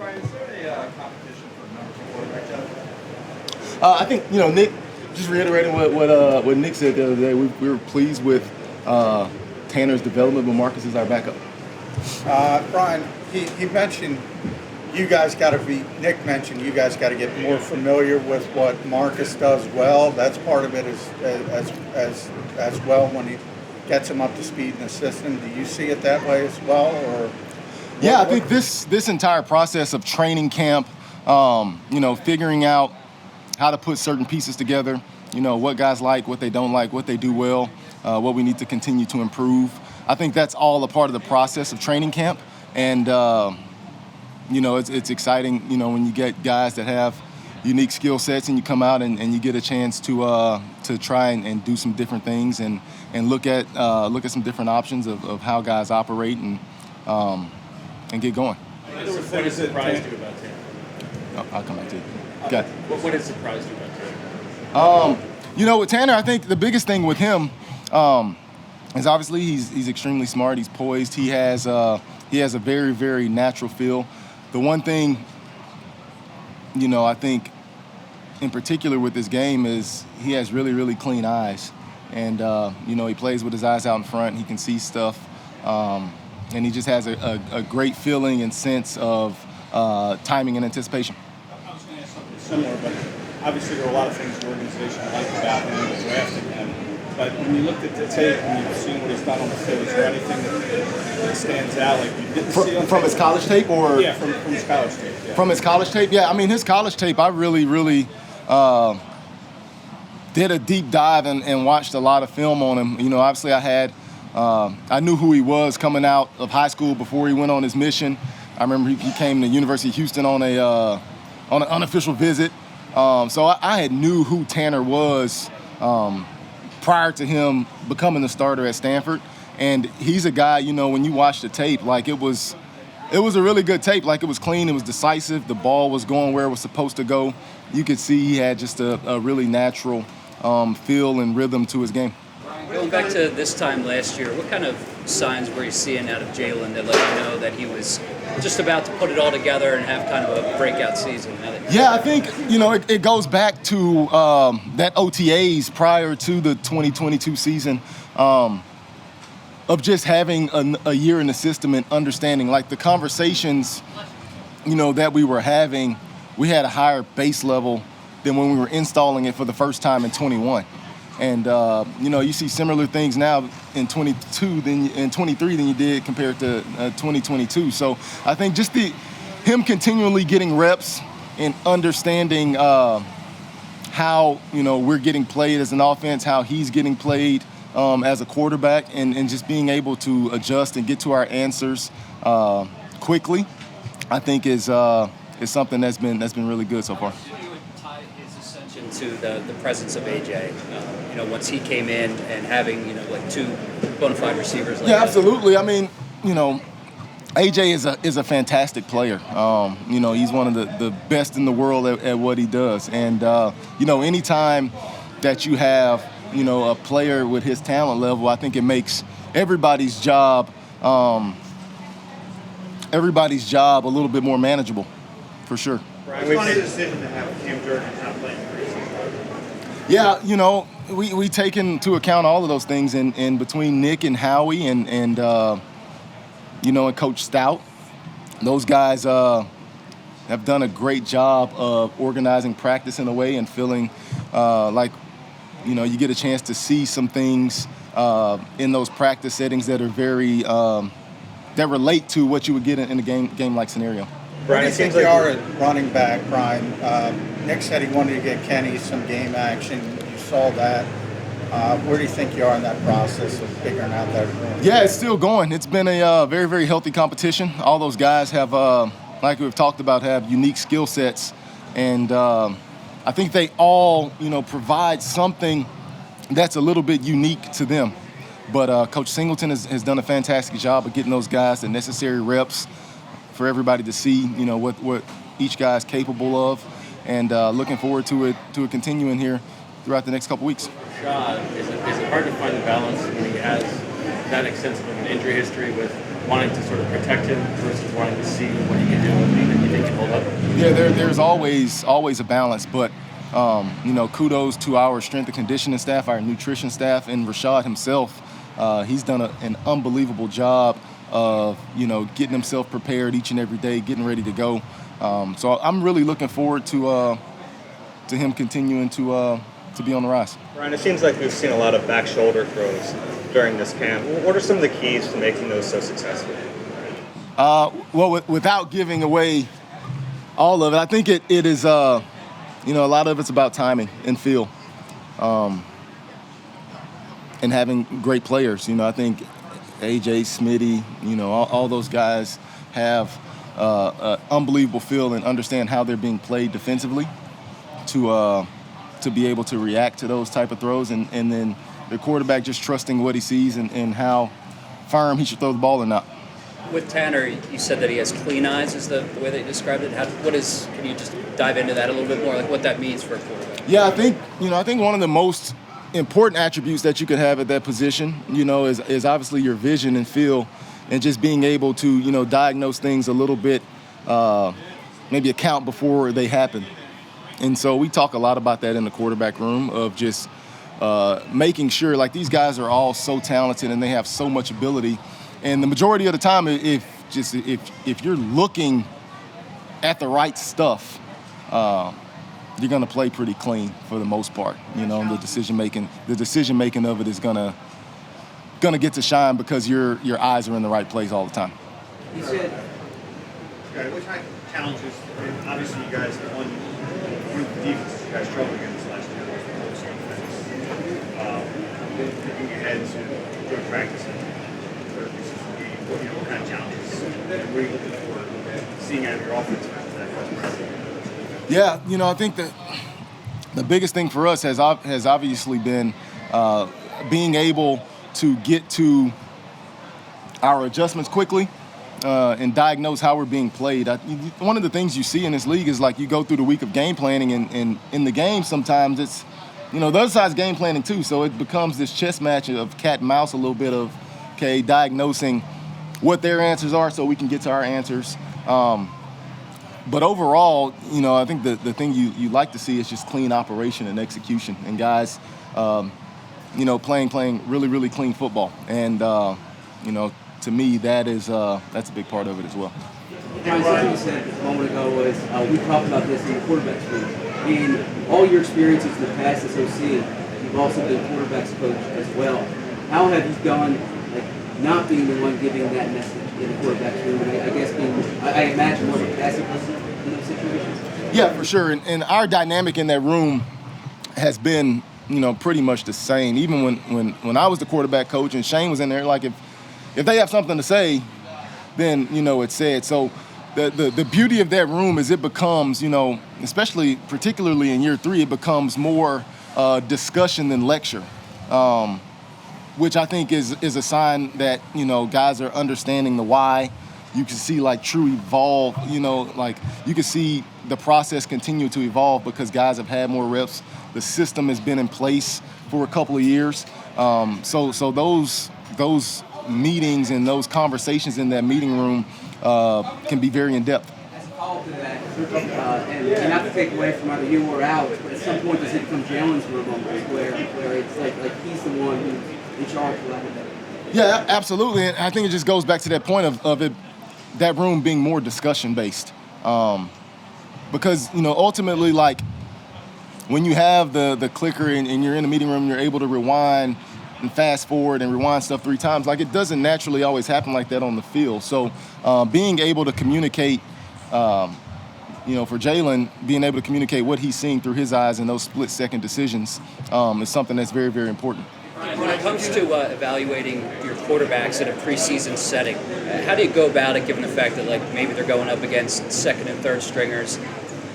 Brian, is there a competition for number two quarterback job? I think Nick. Just reiterating what Nick said the other day. We were pleased with Tanner's development, but Marcus is our backup. Brian, he mentioned Nick mentioned you guys got to get more familiar with what Marcus does well. That's part of it as well when he gets him up to speed in the system. Do you see it that way as well? Or yeah, I think this entire process of training camp, figuring out how to put certain pieces together, what guys like, what they don't like, what they do well, what we need to continue to improve. I think that's all a part of the process of training camp. And, it's exciting, when you get guys that have unique skill sets and you come out and you get a chance to try and do some different things and look at some different options of how guys operate and get going. What has surprised you about Tanner? I'll come back to you. Okay. What has surprised you about Tanner? With Tanner, I think the biggest thing with him is obviously he's extremely smart. He's poised. He has a very, very natural feel. The one thing, I think in particular with this game is he has really, really clean eyes. And, he plays with his eyes out in front. He can see stuff. And he just has a great feeling and sense of timing and anticipation. I was going to ask something similar, but obviously there are a lot of things the organization liked about him and drafting him. But when you looked at the tape and you've seen what he's done on the field, is there anything that stands out like you didn't see on from his college tape, or yeah, from his college tape? Yeah. From his college tape, yeah. I mean, his college tape, I really, really did a deep dive and watched a lot of film on him. Obviously I knew who he was coming out of high school before he went on his mission. I remember he came to University of Houston on an unofficial visit. So I had knew who Tanner was prior to him becoming the starter at Stanford. And he's a guy, when you watch the tape, like it was a really good tape. Like it was clean, it was decisive, the ball was going where it was supposed to go. You could see he had just a really natural feel and rhythm to his game. Going back to this time last year, what kind of signs were you seeing out of Jalen that let you know that he was just about to put it all together and have kind of a breakout season? Yeah, I think, it goes back to that OTAs prior to the 2022 season of just having a year in the system and understanding, like the conversations, that we were having, we had a higher base level than when we were installing it for the first time in 21. And, you see similar things now in 23 than you did compared to 2022. So I think just him continually getting reps and understanding how, we're getting played as an offense, how he's getting played as a quarterback, and just being able to adjust and get to our answers quickly, I think is something that's been really good so far. To the presence of AJ, once he came in and having, like two bona fide receivers. Like yeah, absolutely. I mean, AJ is a fantastic player. He's one of the best in the world at what he does. And, anytime that you have, a player with his talent level, I think it makes everybody's job a little bit more manageable, for sure. Right. We made a decision to have Cam Jordan not playing preseason. Yeah, we take into account all of those things in between Nick and Howie and Coach Stout. Those guys have done a great job of organizing practice in a way and feeling like, you get a chance to see some things in those practice settings that are very that relate to what you would get in a game-like scenario. Brian, I think you are at running back, Brian. Nick said he wanted to get Kenny some game action. You saw that. Where do you think you are in that process of figuring out that room? Yeah, it's still going. It's been a very, very healthy competition. All those guys have, like we've talked about, have unique skill sets. And I think they all, provide something that's a little bit unique to them. But Coach Singleton has done a fantastic job of getting those guys the necessary reps for everybody to see, what each guy's capable of, and looking forward to it continuing here throughout the next couple weeks. Is it hard to find the balance when he has that extensive of an injury history with wanting to sort of protect him versus wanting to see what he can do and you think he can Yeah, there's always a balance, but kudos to our strength and conditioning staff, our nutrition staff, and Rashad himself. He's done an unbelievable job of getting himself prepared each and every day, getting ready to go. So I'm really looking forward to him continuing to be on the rise. Ryan, it seems like we've seen a lot of back shoulder throws during this camp. What are some of the keys to making those so successful? Well, without giving away all of it, I think it is, a lot of it's about timing and feel, and having great players. I think AJ, Smitty, all those guys have unbelievable feel and understand how they're being played defensively to be able to react to those type of throws, and then the quarterback just trusting what he sees and how firm he should throw the ball or not. With Tanner, you said that he has clean eyes, is the way that you described it. Can you just dive into that a little bit more, like what that means for a quarterback? Yeah, I think one of the most important attributes that you could have at that position, is obviously your vision and feel, and just being able to, diagnose things a little bit, maybe account before they happen. And so we talk a lot about that in the quarterback room, of just making sure, like, these guys are all so talented and they have so much ability. And the majority of the time, if you're looking at the right stuff, you're gonna play pretty clean for the most part. The decision making of it is gonna get to shine because your eyes are in the right place all the time. You said, what kind of challenges? Obviously, you guys one of the defenses you guys struggled against last year was looking ahead to good practice and what kind of challenges and what are you looking for seeing out of your offense after that first practice? Yeah, I think that the biggest thing for us has obviously been being able to get to our adjustments quickly and diagnose how we're being played. One of the things you see in this league is, like, you go through the week of game planning, and in the game sometimes it's, the other side's game planning too, so it becomes this chess match of cat and mouse a little bit of, diagnosing what their answers are so we can get to our answers. But overall, I think the thing you like to see is just clean operation and execution, and guys, playing really, really clean football. And, to me, that's a big part of it as well. Ryan, something you said a moment ago was, we talked about this in the quarterback's room. In all your experiences in the past as OC, you've also been quarterback's coach as well. How have you gone, not being the one giving that message in the quarterback's room, and I guess I imagine more of a passive person in those situations? Yeah, for sure. And our dynamic in that room has been, pretty much the same. Even when I was the quarterback coach and Shane was in there, like, if they have something to say, then, it's said. So the beauty of that room is it becomes, especially particularly in year 3, it becomes more discussion than lecture. Which I think is a sign that, guys are understanding the why. You can see, like, true evolve, like, you can see the process continue to evolve because guys have had more reps. The system has been in place for a couple of years. So those meetings and those conversations in that meeting room can be very in-depth. As a follow-up to that, and not to take away from either you or Alex, but at some point does it become Jalen's room almost, where it's like he's the one who's in charge of that? Yeah, absolutely. And I think it just goes back to that point of it, that room being more discussion-based. Because, ultimately, like, when you have the clicker and you're in the meeting room, you're able to rewind and fast forward and rewind stuff 3 times. Like, it doesn't naturally always happen like that on the field. So being able to communicate, for Jalen, being able to communicate what he's seeing through his eyes and those split-second decisions is something that's very, very important. When it comes to evaluating your quarterbacks in a preseason setting, how do you go about it, given the fact that, like, maybe they're going up against second and third stringers,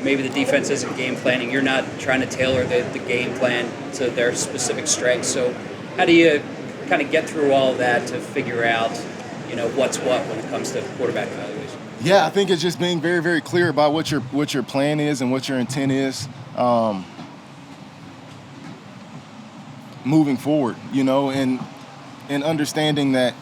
maybe the defense isn't game planning, you're not trying to tailor the game plan to their specific strengths, so how do you kind of get through all of that to figure out, what's what when it comes to quarterback evaluation? Yeah, I think it's just being very, very clear about what your plan is and what your intent is moving forward, and understanding that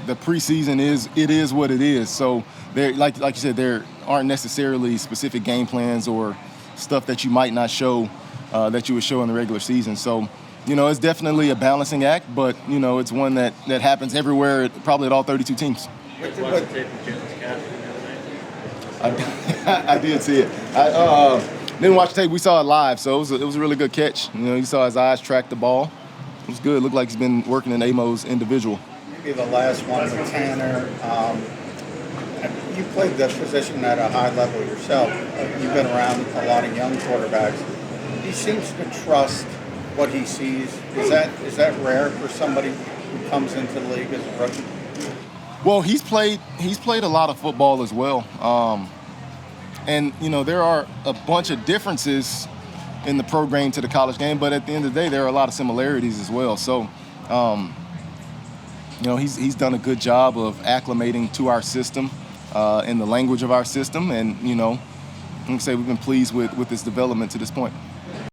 the preseason is what it is. So there, like you said, there aren't necessarily specific game plans or stuff that you might not show that you would show in the regular season. So, it's definitely a balancing act, but, it's one that happens everywhere, probably at all 32 teams. I did see it. I didn't watch the tape. We saw it live, so it was a really good catch. You saw his eyes track the ball. It was good. It looked like he's been working in Amo's individual. Maybe the last one with Tanner. You played the position at a high level yourself. You've been around a lot of young quarterbacks. He seems to trust what he sees. Is that rare for somebody who comes into the league as a rookie? Well, he's played a lot of football as well. And, there are a bunch of differences in the pro game to the college game, but at the end of the day, there are a lot of similarities as well. So, he's done a good job of acclimating to our system and the language of our system. And, I'm going to say we've been pleased with his development to this point.